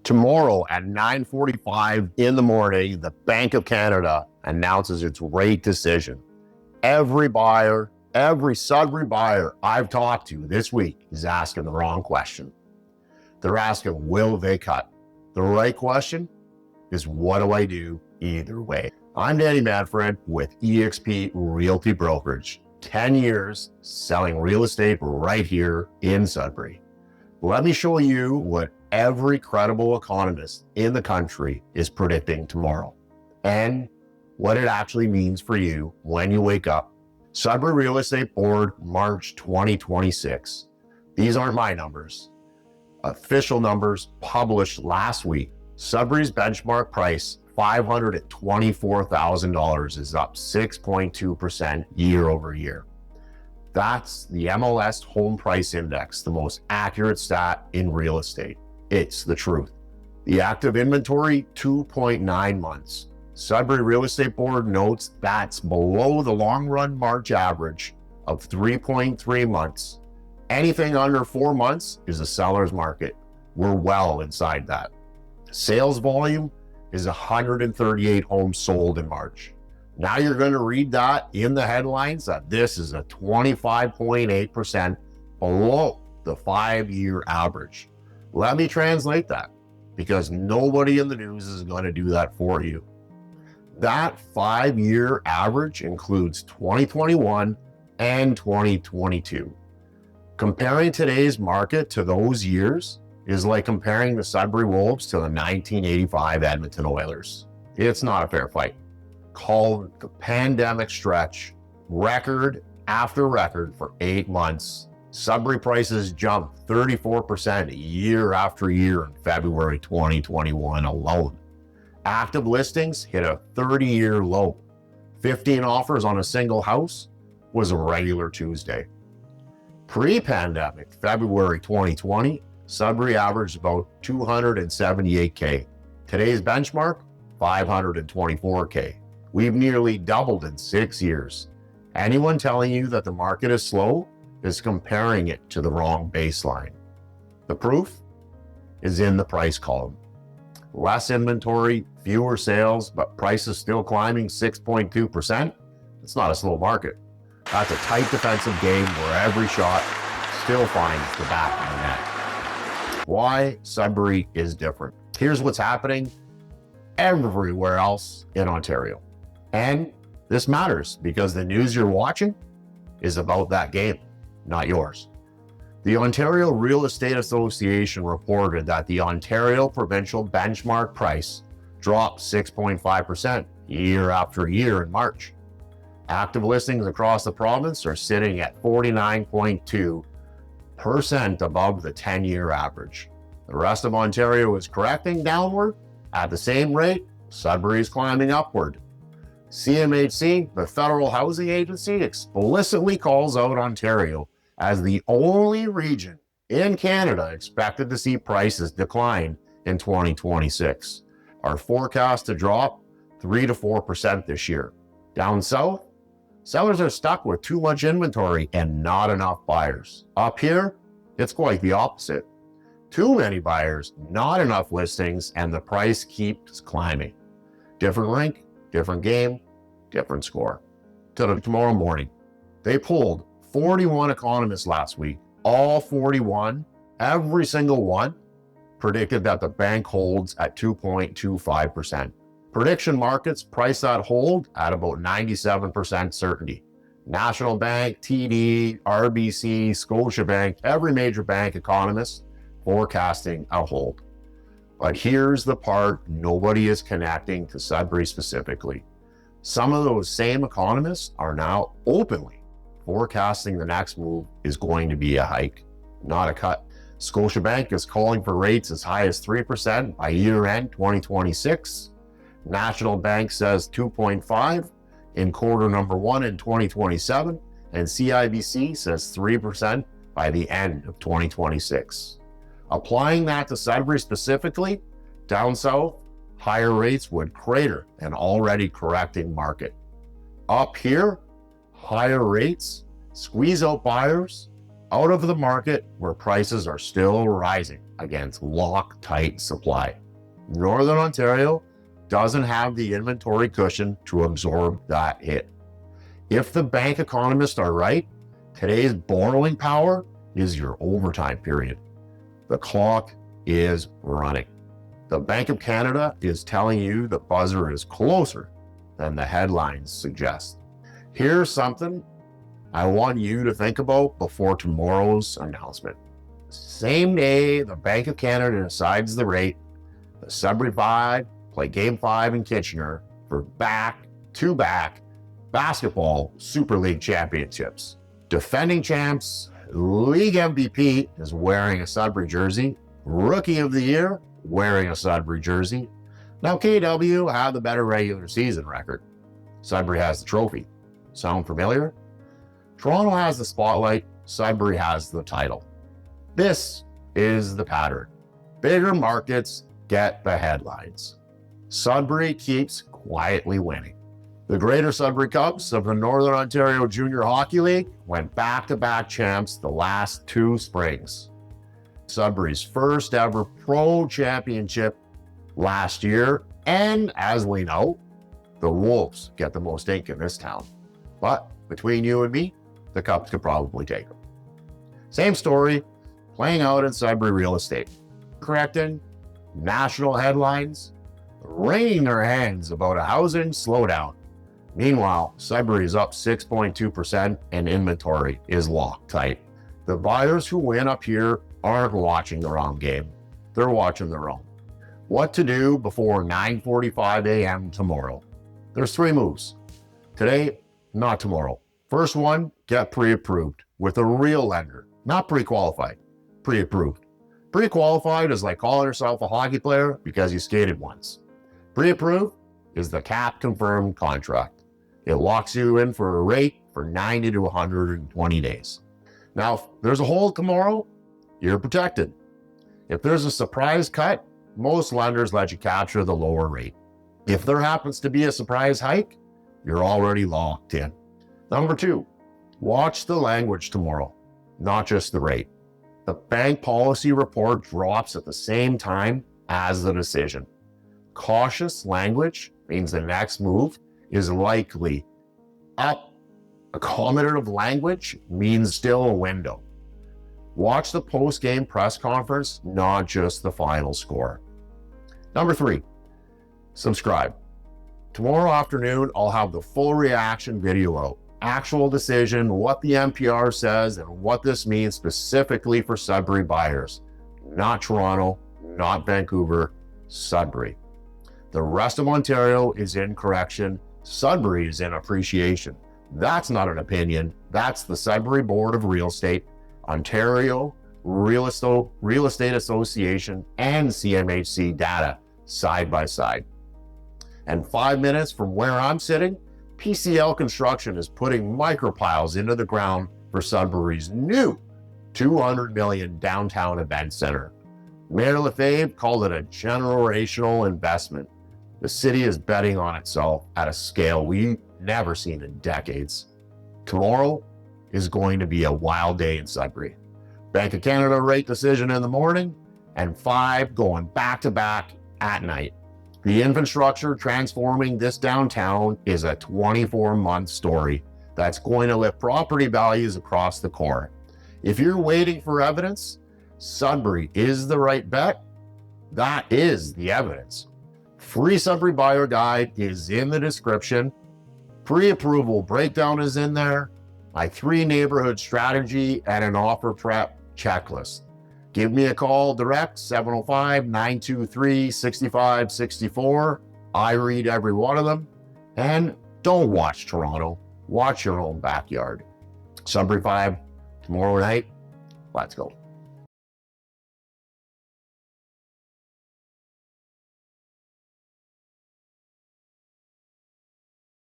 Tomorrow at 9:45 in the morning, the Bank of Canada announces its rate decision. Every buyer, every Sudbury buyer I've talked to this week is asking the wrong question. They're asking, will they cut? The right question is, what do I do either way? I'm Danny Manfred with eXp Realty Brokerage. 10 years selling real estate right here in Sudbury. Let me show you what every credible economist in the country is predicting tomorrow and what it actually means for you when you wake up. Sudbury Real Estate Board, March 2026. These aren't my numbers. Official numbers published last week. Sudbury's benchmark price, $524,000, is up 6.2% year over year. That's the MLS Home Price Index, the most accurate stat in real estate. It's the truth. The active inventory, 2.9 months. Sudbury Real Estate Board notes that's below the long-run March average of 3.3 months. Anything under 4 months is a seller's market. We're well inside that. Sales volume is 138 homes sold in March. Now you're going to read that in the headlines that this is a 25.8% below the 5-year average. Let me translate that, because nobody in the news is going to do that for you. That 5-year average includes 2021 and 2022. Comparing today's market to those years is like comparing the Sudbury Wolves to the 1985 Edmonton Oilers. It's not a fair fight. Called the pandemic stretch, record after record for 8 months. Sudbury prices jumped 34% year after year in February 2021 alone. Active listings hit a 30-year low. 15 offers on a single house was a regular Tuesday. Pre-pandemic, February 2020, Sudbury averaged about $278K. Today's benchmark, $524K. We've nearly doubled in 6 years. Anyone telling you that the market is slow is comparing it to the wrong baseline. The proof is in the price column. Less inventory, fewer sales, but prices still climbing 6.2%. It's not a slow market. That's a tight defensive game where every shot still finds the back of the net. Why Sudbury is different. Here's what's happening everywhere else in Ontario. And this matters because the news you're watching is about that game, not yours. The Ontario Real Estate Association reported that the Ontario provincial benchmark price dropped 6.5% year after year in March. Active listings across the province are sitting at 49.2% above the 10-year average. The rest of Ontario is correcting downward. At the same rate, Sudbury is climbing upward. CMHC, the federal housing agency, explicitly calls out Ontario as the only region in Canada expected to see prices decline in 2026. Our forecast to drop 3 to 4% this year. Down south, sellers are stuck with too much inventory and not enough buyers. Up here, it's quite the opposite. Too many buyers, not enough listings, and the price keeps climbing. Different rink, different game, different score. Till tomorrow morning. They polled 41 economists last week. All 41, every single one, predicted that the bank holds at 2.25%. Prediction markets price that hold at about 97% certainty. National Bank, TD, RBC, Scotiabank, every major bank economist forecasting a hold. But here's the part nobody is connecting to Sudbury specifically. Some of those same economists are now openly forecasting the next move is going to be a hike, not a cut. Scotiabank is calling for rates as high as 3% by year-end 2026. National Bank says 2.5 in quarter number 1 in 2027, and CIBC says 3% by the end of 2026. Applying that to Sudbury specifically, down south, higher rates would crater an already correcting market. Up here, higher rates squeeze out buyers out of the market where prices are still rising against Loctite supply. Northern Ontario doesn't have the inventory cushion to absorb that hit. If the bank economists are right, today's borrowing power is your overtime period. The clock is running. The Bank of Canada is telling you the buzzer is closer than the headlines suggest. Here's something I want you to think about before tomorrow's announcement. Same day the Bank of Canada decides the rate, the Sudbury 5 play Game 5 in Kitchener for back-to-back basketball Super League championships. Defending champs, league MVP is wearing a Sudbury jersey. Rookie of the Year wearing a Sudbury jersey. Now KW had the better regular season record. Sudbury has the trophy. Sound familiar? Toronto has the spotlight. Sudbury has the title. This is the pattern. Bigger markets get the headlines. Sudbury keeps quietly winning. The Greater Sudbury Cubs of the Northern Ontario Junior Hockey League went back-to-back champs the last 2 springs. Sudbury's first ever pro championship last year, and as we know, the Wolves get the most ink in this town. But between you and me, the Cubs could probably take them. Same story playing out in Sudbury Real Estate. Correcting national headlines, wringing their hands about a housing slowdown. Meanwhile, Sudbury is up 6.2% and inventory is Loctite. The buyers who win up here aren't watching the wrong game. They're watching their own. What to do before 9:45 a.m. tomorrow? There's 3 moves. Today, not tomorrow. First one, get pre-approved with a real lender, not pre-qualified, pre-approved. Pre-qualified is like calling yourself a hockey player because you skated once. Pre-approved is the cap confirmed contract. It locks you in for a rate for 90 to 120 days. Now, if there's a hold tomorrow, you're protected. If there's a surprise cut, most lenders let you capture the lower rate. If there happens to be a surprise hike, you're already locked in. Number 2, watch the language tomorrow, not just the rate. The bank policy report drops at the same time as the decision. Cautious language means the next move is likely up. Accommodative language means still a window. Watch the post-game press conference, not just the final score. Number 3, subscribe. Tomorrow afternoon, I'll have the full reaction video out. Actual decision, what the NPR says, and what this means specifically for Sudbury buyers. Not Toronto, not Vancouver, Sudbury. The rest of Ontario is in correction. Sudbury is in appreciation. That's not an opinion. That's the Sudbury Board of Real Estate, Ontario Real Estate Association, and CMHC data side by side. And 5 minutes from where I'm sitting, PCL Construction is putting micropiles into the ground for Sudbury's new $200 million downtown event center. Mayor Lefebvre called it a generational investment. The city is betting on itself at a scale we've never seen in decades. Tomorrow is going to be a wild day in Sudbury. Bank of Canada rate decision in the morning, and 5 going back-to-back at night. The infrastructure transforming this downtown is a 24-month story that's going to lift property values across the core. If you're waiting for evidence, Sudbury is the right bet. That is the evidence. Free Sudbury buyer guide is in the description. Pre-approval breakdown is in there. My 3 neighborhood strategy and an offer prep checklist. Give me a call direct, 705-923-6564. I read every one of them. And don't watch Toronto. Watch your own backyard. Sudbury 5, tomorrow night. Let's go.